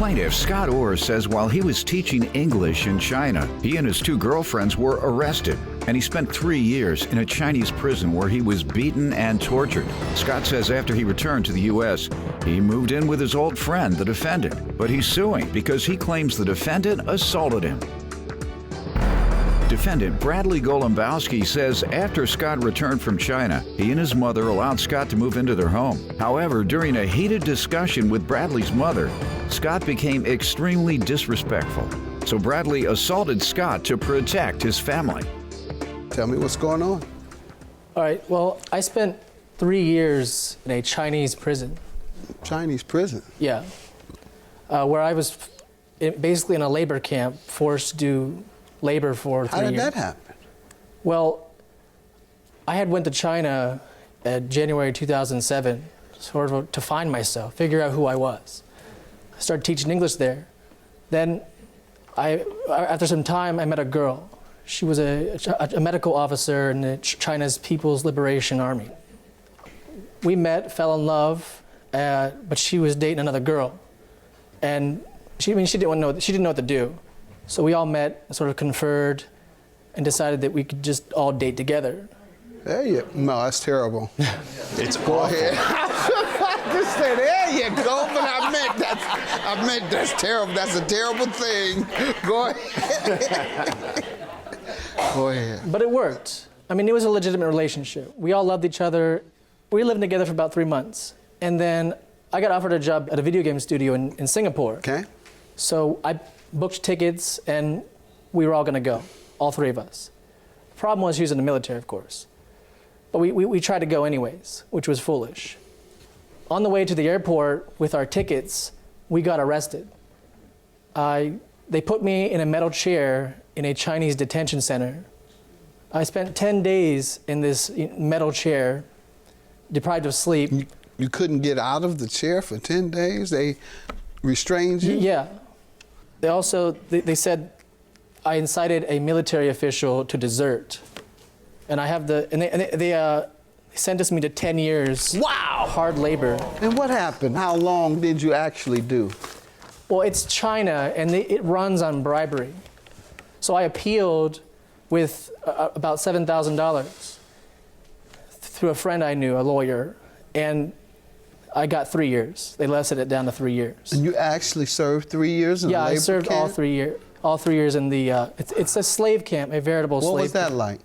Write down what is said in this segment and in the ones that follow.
Plaintiff Scott Orr says while he was teaching English in China, he and his two girlfriends were arrested, and he spent 3 years in a Chinese prison where he was beaten and tortured. Scott says after he returned to the U.S., he moved in with his old friend, the defendant, but he's suing because he claims the defendant assaulted him. Defendant Bradley Golombowski says after Scott returned from China, he and his mother allowed Scott to move into their home. However, during a heated discussion with Bradley's mother, Scott became extremely disrespectful. So Bradley assaulted Scott to protect his family. Tell me what's going on. All right, well, I spent 3 years in a Chinese prison. Chinese prison? Yeah, where I was basically in a labor camp, forced to do labor for 3 years. How did that happen? Well, I had went to China in January 2007, sort of to find myself, figure out who I was. I started teaching English there. Then, after some time, I met a girl. She was a medical officer in China's People's Liberation Army. We met, fell in love, but she was dating another girl, and she didn't know what to do. So we all met, sort of conferred, and decided that we could just all date together. No, that's terrible. It's Go ahead. Just say, there you go, but I meant that's terrible. That's a terrible thing. Go ahead. Go ahead. But it worked. I mean, it was a legitimate relationship. We all loved each other. We lived together for about 3 months. And then I got offered a job at a video game studio in Singapore. Okay. So I booked tickets, and we were all going to go, all three of us. The problem was she was in the military, of course. But we tried to go anyways, which was foolish. On the way to the airport with our tickets, we got arrested. They put me in a metal chair in a Chinese detention center. I spent 10 days in this metal chair, deprived of sleep. You couldn't get out of the chair for 10 days? They restrained you? Yeah. They also, they said I incited a military official to desert. And I have they sentenced me to 10 years. Wow! Hard labor. And what happened? How long did you actually do? Well, it's China, and it runs on bribery. So I appealed with about $7,000 through a friend I knew, a lawyer, and I got 3 years. They lessened it down to 3 years. And you actually served 3 years in a labor camp? Yeah, I served all 3 years. All 3 years in the. It's a slave camp, a veritable slave camp. What was that like?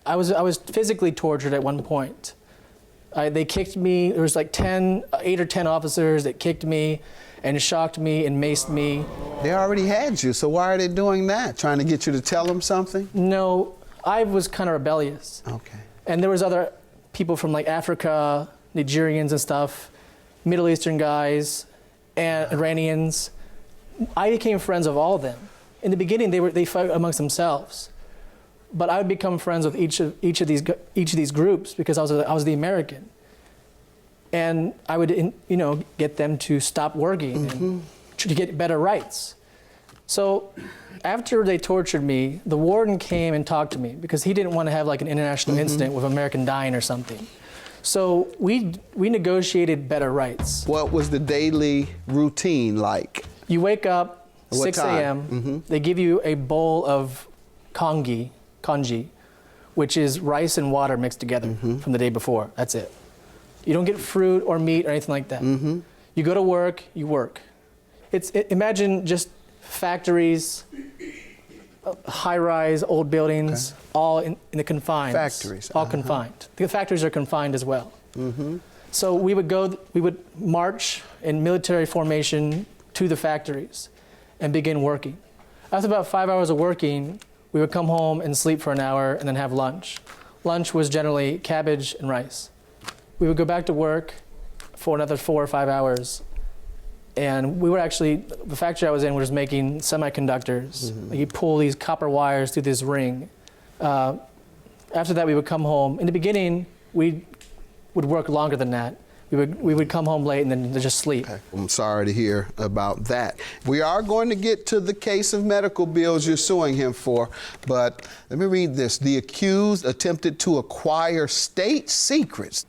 I was physically tortured at one point. They kicked me. There was like 8 or 10 officers that kicked me and shocked me and maced me. They already had you, so why are they doing that? Trying to get you to tell them something? No, I was kind of rebellious. Okay. And there was other people from like Africa, Nigerians and stuff, Middle Eastern guys, and Iranians. I became friends of all of them. In the beginning, they fought amongst themselves, but I would become friends with each of these groups because I was the American, and I would get them to stop working and to get better rights. So after they tortured me, the warden came and talked to me because he didn't want to have like an international incident with American dying or something. So we negotiated better rights. What was the daily routine like? You wake up 6 a.m. They give you a bowl of congee, which is rice and water mixed together from the day before. That's it. You don't get fruit or meat or anything like that. You go to work, you work. Imagine just factories, high-rise old buildings, all in the confines. Factories. All confined. The factories are confined as well. So we would march in military formation to the factories and begin working. After about 5 hours of working, we would come home and sleep for an hour and then have lunch. Lunch was generally cabbage and rice. We would go back to work for another 4 or 5 hours. And we were actually, the factory I was in was making semiconductors. You pull these copper wires through this ring. After that, we would come home. In the beginning, we would work longer than that. We would come home late and then just sleep. Okay. I'm sorry to hear about that. We are going to get to the case of medical bills you're suing him for, but let me read this. The accused attempted to acquire state secrets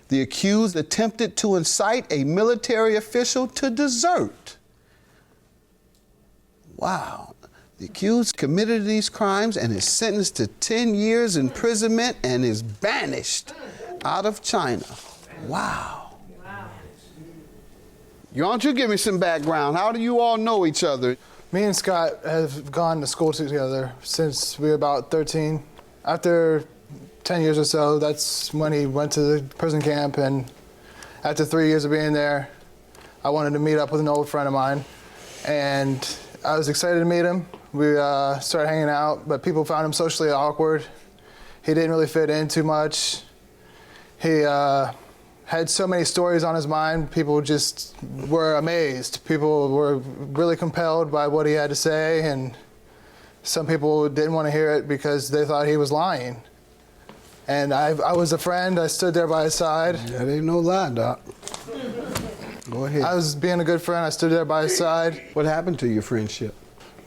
The accused attempted to incite a military official to desert. Wow. The accused committed these crimes and is sentenced to 10 years imprisonment and is banished out of China. Wow. Why don't you give me some background? How do you all know each other? Me and Scott have gone to school together since we were about 13. After 10 years or so, that's when he went to the prison camp, and after 3 years of being there, I wanted to meet up with an old friend of mine, and I was excited to meet him. We started hanging out, but people found him socially awkward. He didn't really fit in too much. He had so many stories on his mind, people just were amazed. People were really compelled by what he had to say, and some people didn't want to hear it because they thought he was lying. And I was a friend, I stood there by his side. That ain't no lie, Doc. Go ahead. I was being a good friend, I stood there by his side. What happened to your friendship?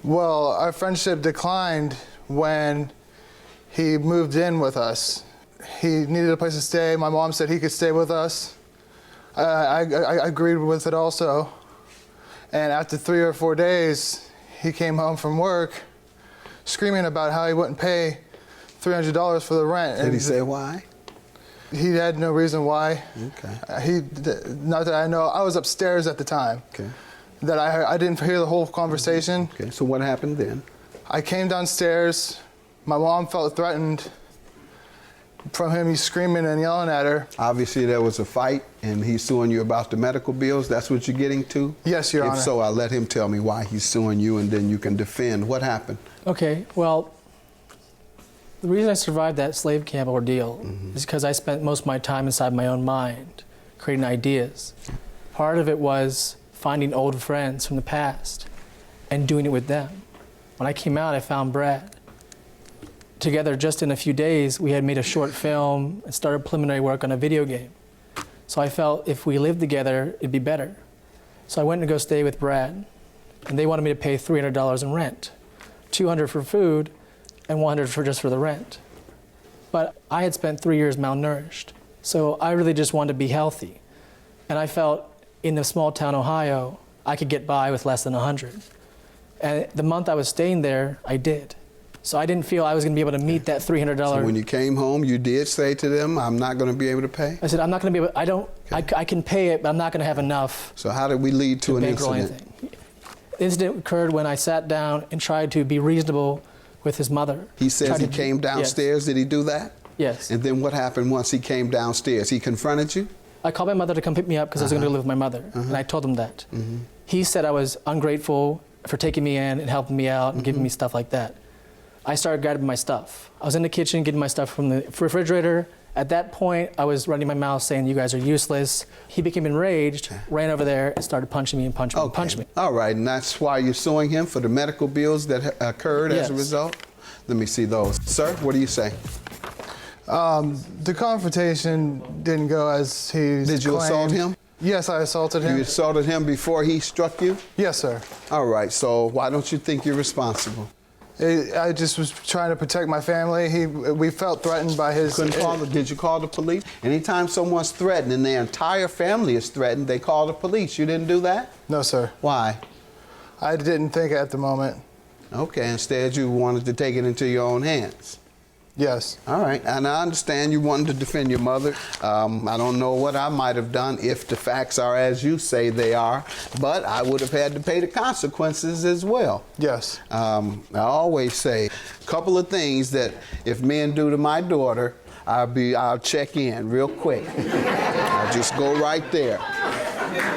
Well, our friendship declined when he moved in with us. He needed a place to stay. My mom said he could stay with us. I agreed with it also. And after 3 or 4 days, he came home from work screaming about how he wouldn't pay $300 for the rent. Did he say why? He had no reason why. Okay. Not that I know. I was upstairs at the time. Okay. That I didn't hear the whole conversation. Okay, so what happened then? I came downstairs. My mom felt threatened from him. He's screaming and yelling at her. Obviously there was a fight and he's suing you about the medical bills. That's what you're getting to? Yes, Your Honor. If so, I'll let him tell me why he's suing you and then you can defend. What happened? Okay, well, the reason I survived that slave camp ordeal is because I spent most of my time inside my own mind, creating ideas. Part of it was finding old friends from the past and doing it with them. When I came out, I found Brad. Together, just in a few days, we had made a short film and started preliminary work on a video game. So I felt if we lived together, it'd be better. So I went to go stay with Brad, and they wanted me to pay $300 in rent, $200 for food, and $100 just for the rent. But I had spent 3 years malnourished, so I really just wanted to be healthy. And I felt in a small town, Ohio, I could get by with less than $100. And the month I was staying there, I did. So I didn't feel I was going to be able to meet that $300. So when you came home, you did say to them, I'm not going to be able to pay? I said, I'm not going to be able, I can pay it, but I'm not going to have enough. So how did we lead to an bankroll incident? anything. The incident occurred when I sat down and tried to be reasonable with his mother. He says he came downstairs. Yes. Did he do that? Yes. And then what happened once he came downstairs? He confronted you? I called my mother to come pick me up because I was going to live with my mother, and I told him that. He said I was ungrateful for taking me in and helping me out and giving me stuff like that. I started grabbing my stuff. I was in the kitchen getting my stuff from the refrigerator. At that point, I was running my mouth saying, you guys are useless. He became enraged, ran over there, and started punching me and punching me and punching me. All right, and that's why you're suing him for the medical bills that occurred as a result? Let me see those. Sir, what do you say? The confrontation didn't go as he Did you assault him? Yes, I assaulted him. You assaulted him before he struck you? Yes, sir. All right, so why don't you think you're responsible? I just was trying to protect my family. We felt threatened by his... Did you call the police? Anytime someone's threatened and their entire family is threatened, they call the police. You didn't do that? No, sir. Why? I didn't think at the moment. Okay, instead you wanted to take it into your own hands. Yes. All right, and I understand you wanted to defend your mother. I don't know what I might have done if the facts are as you say they are, but I would have had to pay the consequences as well. Yes. I always say a couple of things that if men do to my daughter, I'll check in real quick. I'll just go right there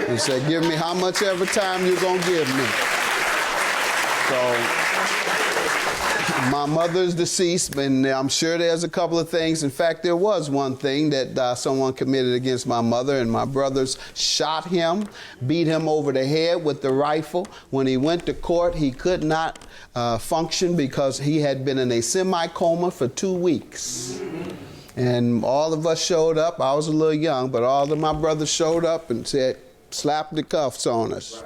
and say, give me how much ever time you're gonna give me. So, my mother's deceased, and I'm sure there's a couple of things. In fact, there was one thing that someone committed against my mother, and my brothers shot him, beat him over the head with the rifle. When he went to court, he could not function because he had been in a semi-coma for 2 weeks. And all of us showed up. I was a little young, but all of my brothers showed up and said, slap the cuffs on us.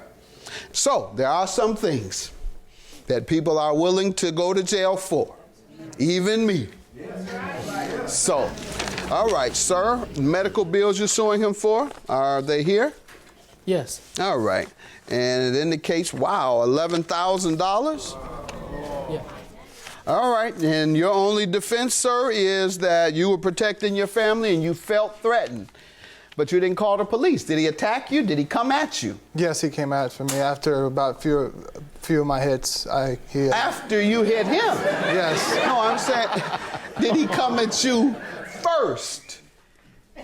So there are some things that people are willing to go to jail for, even me. So All right, sir, medical bills you're suing him for, are they here? Yes. All right. And it indicates, wow, $11,000? Yeah. All right, and your only defense, sir, is that you were protecting your family and you felt threatened, but you didn't call the police. Did he attack you? Did he come at you? Yes, he came after me after about few of my hits. After you hit him? Yes. No, I'm saying, did he come at you first?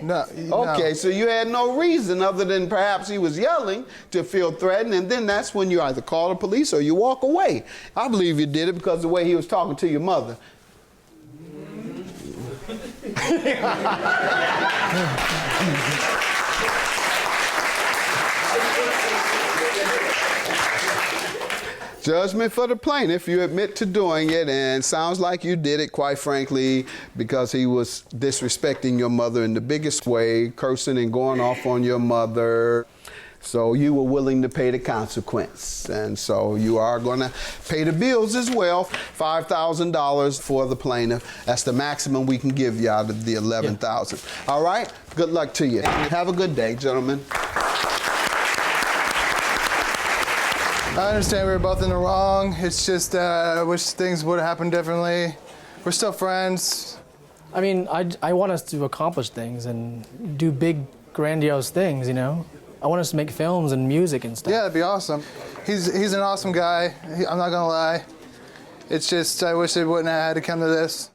No. Okay, no. so you had no reason other than perhaps he was yelling to feel threatened, and then that's when you either call the police or you walk away. I believe you did it because of the way he was talking to your mother. Judgment for the plaintiff. You admit to doing it, and sounds like you did it, quite frankly, because he was disrespecting your mother in the biggest way, cursing and going off on your mother. So you were willing to pay the consequence. And so you are going to pay the bills as well. $5,000 for the plaintiff. That's the maximum we can give you out of the $11,000. Yeah. All right? Good luck to you. Have a good day, gentlemen. I understand we were both in the wrong. It's just I wish things would have happened differently. We're still friends. I mean, I want us to accomplish things and do big, grandiose things, you know? I want us to make films and music and stuff. Yeah, that'd be awesome. He's an awesome guy. I'm not gonna lie. It's just I wish it wouldn't have had to come to this.